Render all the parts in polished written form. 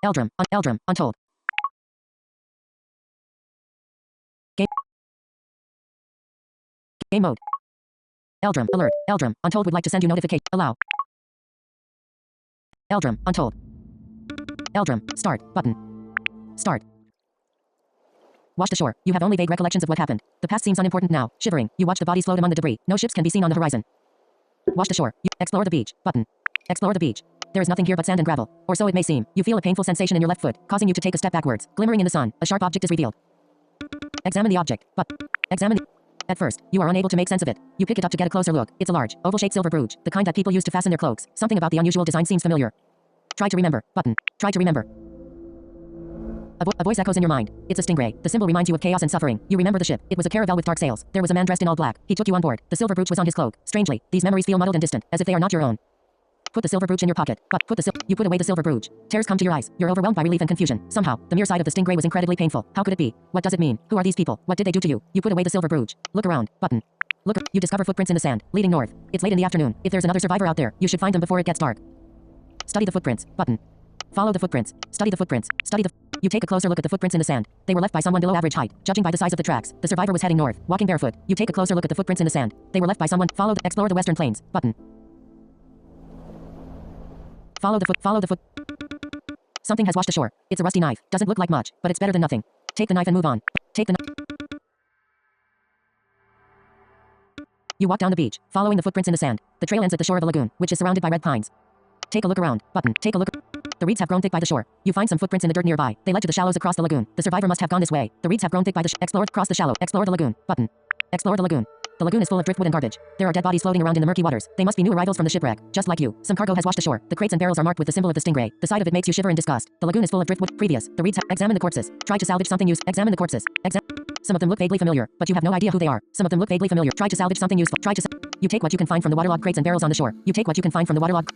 Eldrum. Eldrum. Untold. Game. Game mode. Eldrum. Alert. Eldrum. Untold would like to send you notification. Allow. Eldrum. Untold. Eldrum. Start. Button. Start. Wash the shore. You have only vague recollections of what happened. The past seems unimportant now. Shivering. You watch the bodies float among the debris. No ships can be seen on the horizon. Wash the shore. You explore the beach. Button. Explore the beach. There is nothing here but sand and gravel. Or so it may seem. You feel a painful sensation in your left foot, causing you to take a step backwards. Glimmering in the sun, a sharp object is revealed. Examine the object. Examine the... At first, you are unable to make sense of it. You pick it up to get a closer look. It's a large, oval-shaped silver brooch, the kind that people use to fasten their cloaks. Something about the unusual design seems familiar. Try to remember. Button. Try to remember. A voice echoes in your mind. It's a stingray. The symbol reminds you of chaos and suffering. You remember the ship. It was a caravel with dark sails. There was a man dressed in all black. He took you on board. The silver brooch was on his cloak. Strangely, these memories feel muddled and distant, as if they are not your own. Put the silver brooch in your pocket. You put away the silver brooch. Tears come to your eyes. You're overwhelmed by relief and confusion. Somehow, the mere sight of the stingray was incredibly painful. How could it be? What does it mean? Who are these people? What did they do to you? You put away the silver brooch. Look around. Button. Look. You discover footprints in the sand, leading north. It's late in the afternoon. If there's another survivor out there, you should find them before it gets dark. Study the footprints. Button. Follow the footprints. Study the footprints. You take a closer look at the footprints in the sand. They were left by someone below average height, judging by the size of the tracks. The survivor was heading north, walking barefoot. You take a closer look at the footprints in the sand. They were left by someone. Explore the western plains. Button. Follow the foot. Something has washed ashore. It's a rusty knife. Doesn't look like much, but it's better than nothing. Take the knife and move on. You walk down the beach, following the footprints in the sand. The trail ends at the shore of a lagoon, which is surrounded by red pines. Take a look around. Button. Take a look. The reeds have grown thick by the shore. You find some footprints in the dirt nearby. They led to the shallows across the lagoon. The survivor must have gone this way. The reeds have grown thick by the cross the shallow. Explore the lagoon. Button. Explore the lagoon. The lagoon is full of driftwood and garbage. There are dead bodies floating around in the murky waters. They must be new arrivals from the shipwreck. Just like you. Some cargo has washed ashore. The crates and barrels are marked with the symbol of the stingray. The sight of it makes you shiver in disgust. The lagoon is full of driftwood. Previous. The reeds examine the corpses. Try to salvage something useful. Examine the corpses. Some of them look vaguely familiar, but you have no idea who they are. Some of them look vaguely familiar. Try to salvage something useful. You take what you can find from the waterlogged crates and barrels on the shore.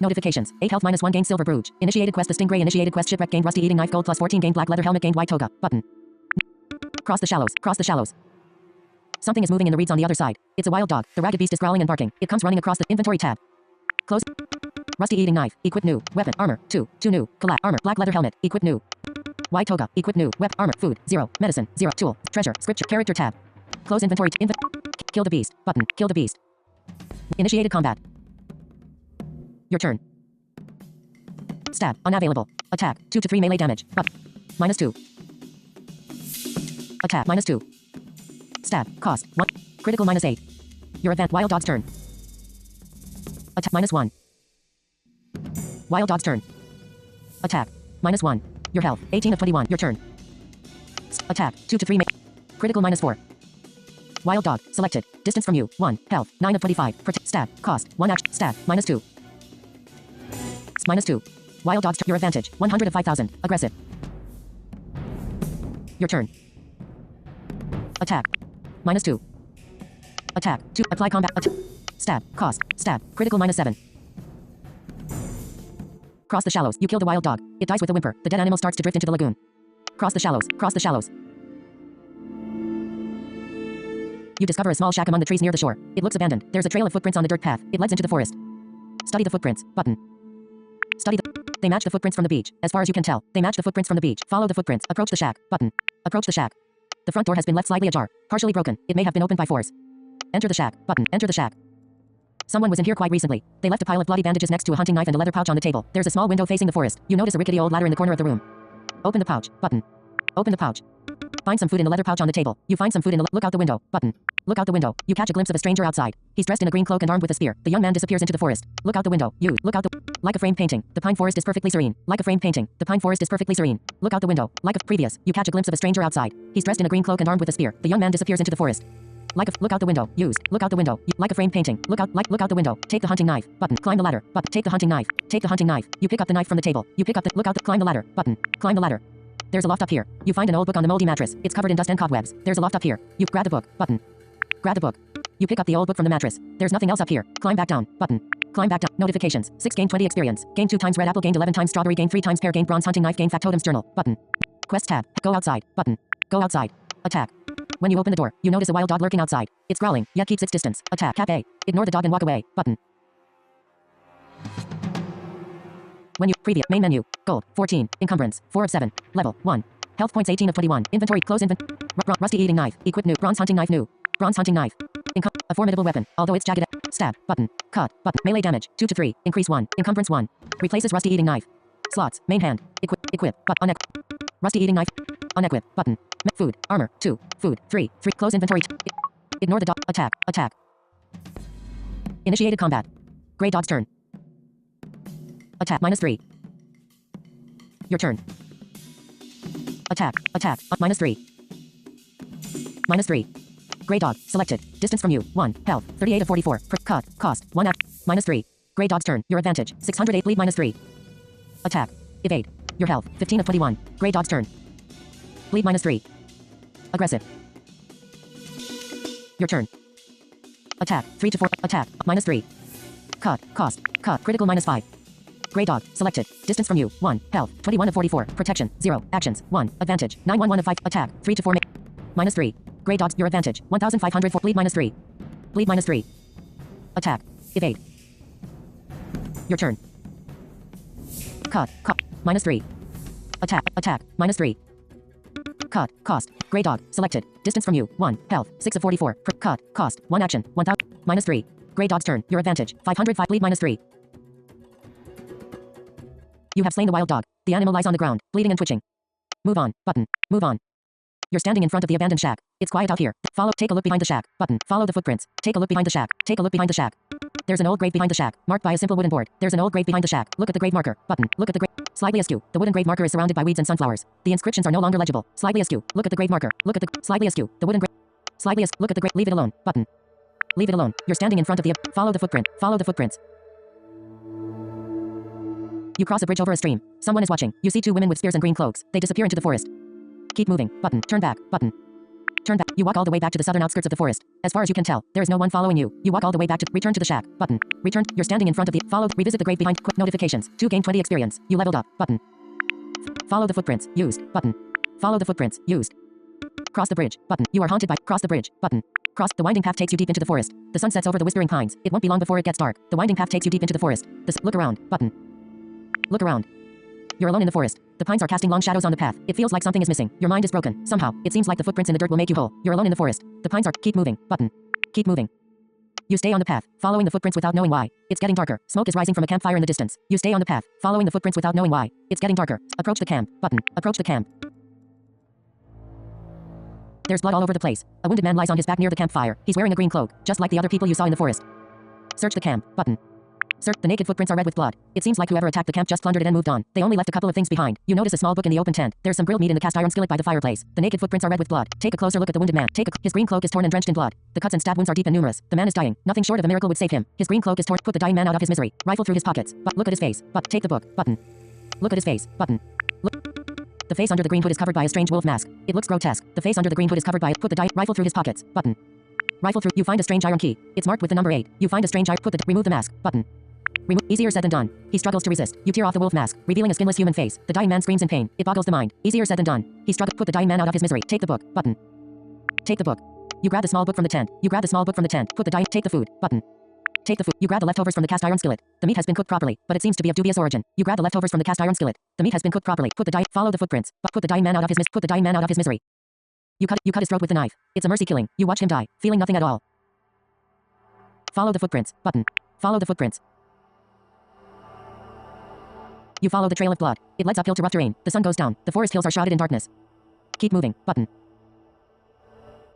Notifications. 8 health -1 gained silver brooch. Initiated quest the stingray. Initiated quest shipwreck gained rusty eating knife gold +14 gained black leather helmet gained white toga. Button. Cross the shallows. Cross the shallows. Something is moving in the reeds on the other side. It's a wild dog. The ragged beast is growling and barking. It comes running across the inventory tab. Close. Rusty eating knife. Equip new. Weapon. Armor. 2. 2 new. Collapse. Armor. Black leather helmet. Equip new. White toga. Equip new. Weapon. Armor. Food. 0. Medicine. 0. Tool. Treasure. Scripture. Character tab. Close inventory. Kill the beast. Button. Kill the beast. Initiated combat. Your turn. Stab. Unavailable. Attack. 2 to 3 melee damage. Up. -2. Attack. -2. Stab. Cost. 1. Critical -8. Your event. Wild dog's turn. Attack. -1. Wild dog's turn. Attack. -1. Your health. 18 of 21. Your turn. Attack. 2 to 3 critical -4. Wild dog. Selected. Distance from you. 1. Health. 9 of 25. Stab. Cost. 1 action. Stab. -2. -2. Wild dog's turn. Your advantage. 100 of 5,000. Aggressive. Your turn. Attack. -2. Attack. 2. Apply combat. Stab. Cost. Stab. Critical -7. Cross the shallows. You kill the wild dog. It dies with a whimper. The dead animal starts to drift into the lagoon. Cross the shallows. Cross the shallows. You discover a small shack among the trees near the shore. It looks abandoned. There's a trail of footprints on the dirt path. It leads into the forest. Study the footprints. Button. They match the footprints from the beach. As far as you can tell, they match the footprints from the beach. Follow the footprints. Approach the shack. Button. Approach the shack. The front door has been left slightly ajar. Partially broken. It may have been opened by force. Enter the shack. Button. Enter the shack. Someone was in here quite recently. They left a pile of bloody bandages next to a hunting knife and a leather pouch on the table. There's a small window facing the forest. You notice a rickety old ladder in the corner of the room. Open the pouch. Button. Open the pouch. Find some food in the leather pouch on the table. You find some food in the look out the window. Button. Look out the window. You catch a glimpse of a stranger outside. He's dressed in a green cloak and armed with a spear. The young man disappears into the forest. Look out the window. You look out the like a framed painting. The pine forest is perfectly serene. Like a framed painting. The pine forest is perfectly serene. Look out the window. Like a previous. You catch a glimpse of a stranger outside. He's dressed in a green cloak and armed with a spear. The young man disappears into the forest. Look out the window. Used. Look out the window. Like a framed painting. Look out the window. Take the hunting knife. Button. Climb the ladder. Button. Take the hunting knife. Take the hunting knife. You pick up the knife from the table. You pick up the look out the climb the ladder. Button. Climb the ladder. There's a loft up here. You find an old book on the moldy mattress. It's covered in dust and cobwebs. There's a loft up here. You grab the book. Button. Grab the book. You pick up the old book from the mattress. There's nothing else up here. Climb back down. Button. Climb back down. Notifications. 6 gain 20 experience. Gain 2 times red apple. Gained 11 times strawberry. Gain 3 times pear. Gained bronze hunting knife. Gained factotum's journal. Button. Quest tab. Go outside. Button. Go outside. Attack. When you open the door, you notice a wild dog lurking outside. It's growling, yet keeps its distance. Attack. Cap A. Ignore the dog and walk away. Button. When you previous main menu. Gold 14. Encumbrance 4 of 7. Level 1. Health points 18 of 21. Inventory close rusty eating knife. Equip new. Bronze hunting knife new. Bronze hunting knife. A formidable weapon, although it's jagged. Stab button. Cut button. Melee damage 2 to 3. Increase 1. Encumbrance 1. Replaces rusty eating knife. Slots. Main hand. Equip. But unequip. Rusty eating knife. Unequip button. Food. Armor 2. Food 3. Close inventory. Ignore the dog. Attack. Initiated combat. Gray dog's turn. Attack -3. Your turn. Attack. -3. -3. Gray dog. Selected. Distance from you. 1. Health. 38 of 44. Cut. Cost. 1 act. -3. Gray dog's turn. Your advantage. 608. Bleed -3. Attack. Evade. Your health. 15 of 21. Gray dog's turn. Bleed -3. Aggressive. Your turn. Attack. 3 to 4. Attack. -3. Cut. Cost. Cut. Critical -5. Gray dog. Selected. Distance from you. 1. Health. 21 of 44. Protection. 0. Actions. 1. Advantage. 911 of 5. Attack. 3 to 4. -3. Gray dog's. Your advantage. 1504. Bleed -3. Bleed -3. Attack. Evade. Your turn. Cut. -3. Attack. -3. Cut. Cost. Gray dog. Selected. Distance from you. 1. Health. 6 of 44. Cut. Cost. 1 action. 1000. -3. Gray dog's turn. Your advantage. 505. Bleed -3. You have slain the wild dog. The animal lies on the ground, bleeding and twitching. Move on. Button. Move on. You're standing in front of the abandoned shack. It's quiet out here. Take a look behind the shack. Button. Follow the footprints. Take a look behind the shack. Take a look behind the shack. There's an old grave behind the shack, marked by a simple wooden board. There's an old grave behind the shack. Look at the grave marker. Button. Look at the grave. Slightly askew. The wooden grave marker is surrounded by weeds and sunflowers. The inscriptions are no longer legible. Slightly askew. Look at the grave marker. Look at the slightly askew. The wooden grave. Slightly askew. Look at the grave. Leave it alone. Button. Leave it alone. You're standing in front of the. Follow the footprint. Follow the footprints. You cross a bridge over a stream. Someone is watching. You see 2 women with spears and green cloaks. They disappear into the forest. Keep moving. Button. Turn back. Button. Turn back. You walk all the way back to the southern outskirts of the forest. As far as you can tell, there is no one following you. You walk all the way back to. Return to the shack. Button. Return. You're standing in front of the. Follow. Revisit the grave behind. Quick notifications. 2 gain 20 experience. You leveled up. Button. Follow the footprints. Used. Button. Follow the footprints. Used. Cross the bridge. Button. You are haunted by. Cross the bridge. Button. Cross. The winding path takes you deep into the forest. The sun sets over the whispering pines. It won't be long before it gets dark. The winding path takes you deep into the forest. Look around. Button. Look around. You're alone in the forest. The pines are casting long shadows on the path. It feels like something is missing. Your mind is broken. Somehow, it seems like the footprints in the dirt will make you whole. You're alone in the forest. The pines are. Keep moving. Button. Keep moving. You stay on the path, following the footprints without knowing why. It's getting darker. Smoke is rising from a campfire in the distance. You stay on the path, following the footprints without knowing why. It's getting darker. Approach the camp. Button. Approach the camp. There's blood all over the place. A wounded man lies on his back near the campfire. He's wearing a green cloak, just like the other people you saw in the forest. Search the camp. Button. Search. The naked footprints are red with blood. It seems like whoever attacked the camp just plundered it and moved on. They only left a couple of things behind. You notice a small book in the open tent. There's some grilled meat in the cast iron skillet by the fireplace. The naked footprints are red with blood. Take a closer look at the wounded man. His green cloak is torn and drenched in blood. The cuts and stab wounds are deep and numerous. The man is dying. Nothing short of a miracle would save him. His green cloak is torn. Put the dying man out of his misery. Rifle through his pockets. But look at his face. But take the book. Button. Look at his face. Button. Look. The face under the green hood is covered by a strange wolf mask. It looks grotesque. The face under the green hood is covered by. Put the rifle through his pockets. Button. Rifle through. You find a strange iron key. It's marked with the number 8. You find a strange iron. Remove the mask. Button. Easier said than done. He struggles to resist. You tear off the wolf mask, revealing a skinless human face. The dying man screams in pain. It boggles the mind. Easier said than done. He struggles. Put the dying man out of his misery. Take the book. Button. Take the book. You grab the small book from the tent. Put the Take the food. Button. Take the food. You grab the leftovers from the cast iron skillet. The meat has been cooked properly, but it seems to be of dubious origin. You grab the leftovers from the cast iron skillet. The meat has been cooked properly. Follow the footprints. But put the dying man out of his misery. You cut his throat with the knife. It's a mercy killing. You watch him die, feeling nothing at all. Follow the footprints. Button. Follow the footprints. You follow the trail of blood. It leads uphill to rough terrain. The sun goes down. The forest hills are shrouded in darkness. Keep moving. Button.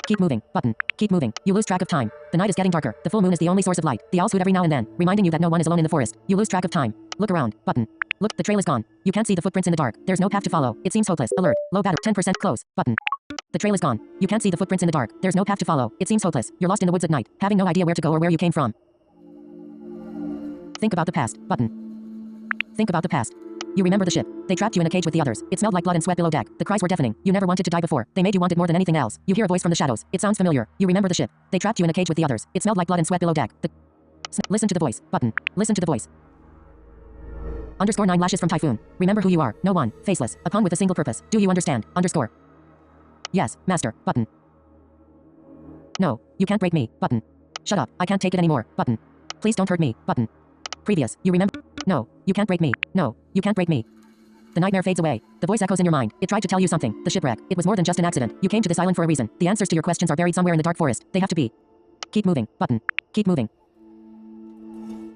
Keep moving. Button. Keep moving. You lose track of time. The night is getting darker. The full moon is the only source of light. The owls hoot every now and then, reminding you that no one is alone in the forest. You lose track of time. Look around. Button. Look, the trail is gone. You can't see the footprints in the dark. There's no path to follow. It seems hopeless. Alert. Low battery. 10% close. Button. The trail is gone. You can't see the footprints in the dark. There's no path to follow. It seems hopeless. You're lost in the woods at night, having no idea where to go or where you came from. Think about the past. Button. Think about the past. You remember the ship. They trapped you in a cage with the others. It smelled like blood and sweat below deck. The cries were deafening. You never wanted to die before. They made you want it more than anything else. You hear a voice from the shadows. It sounds familiar. You remember the ship. They trapped you in a cage with the others. It smelled like blood and sweat below deck. Listen to the voice. Button. Listen to the voice. Underscore 9 lashes from Typhoon. Remember who you are. No one. Faceless. A pawn with a single purpose. Do you understand? Underscore. Yes, master. Button. No, you can't break me. Button. Shut up. I can't take it anymore. Button. Please don't hurt me. Button. Previous. You remember. No, you can't break me. No, you can't break me. The nightmare fades away. The voice echoes in your mind. It tried to tell you something. The shipwreck. It was more than just an accident. You came to this island for a reason. The answers to your questions are buried somewhere in the dark forest. They have to be. Keep moving. Button. Keep moving.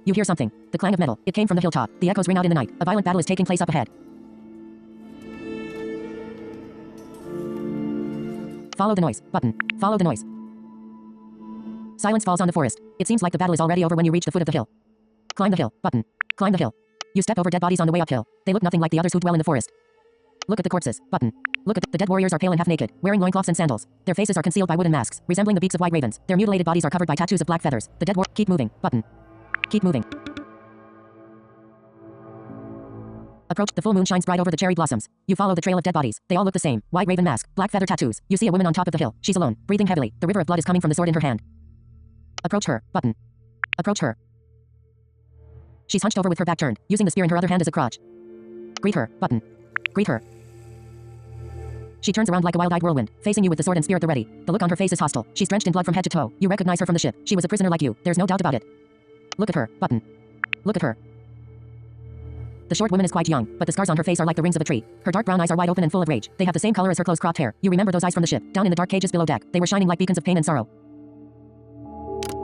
You hear something. The clang of metal. It came from the hilltop. The echoes ring out in the night. A violent battle is taking place up ahead. Follow the noise. Button. Follow the noise. Silence falls on the forest. It seems like the battle is already over when you reach the foot of the hill. Climb the hill. Button. Climb the hill. You step over dead bodies on the way uphill. They look nothing like the others who dwell in the forest. Look at the corpses. Button. Look at the dead warriors are pale and half naked, wearing loincloths and sandals. Their faces are concealed by wooden masks, resembling the beaks of white ravens. Their mutilated bodies are covered by tattoos of black feathers. The dead keep moving. Button. Keep moving. Approach. The full moon shines bright over the cherry blossoms. You follow the trail of dead bodies. They all look the same. White raven mask, black feather tattoos. You see a woman on top of the hill. She's alone, breathing heavily. The river of blood is coming from the sword in her hand. Approach her. Button. Approach her. She's hunched over with her back turned, using the spear in her other hand as a crotch. Greet her. Button. Greet her. She turns around like a wild-eyed whirlwind, facing you with the sword and spear at the ready. The look on her face is hostile. She's drenched in blood from head to toe. You recognize her from the ship. She was a prisoner like you. There's no doubt about it. Look at her. Button. Look at her. The short woman is quite young, but the scars on her face are like the rings of a tree. Her dark brown eyes are wide open and full of rage. They have the same color as her close cropped hair. You remember those eyes from the ship, down in the dark cages below deck. They were shining like beacons of pain and sorrow.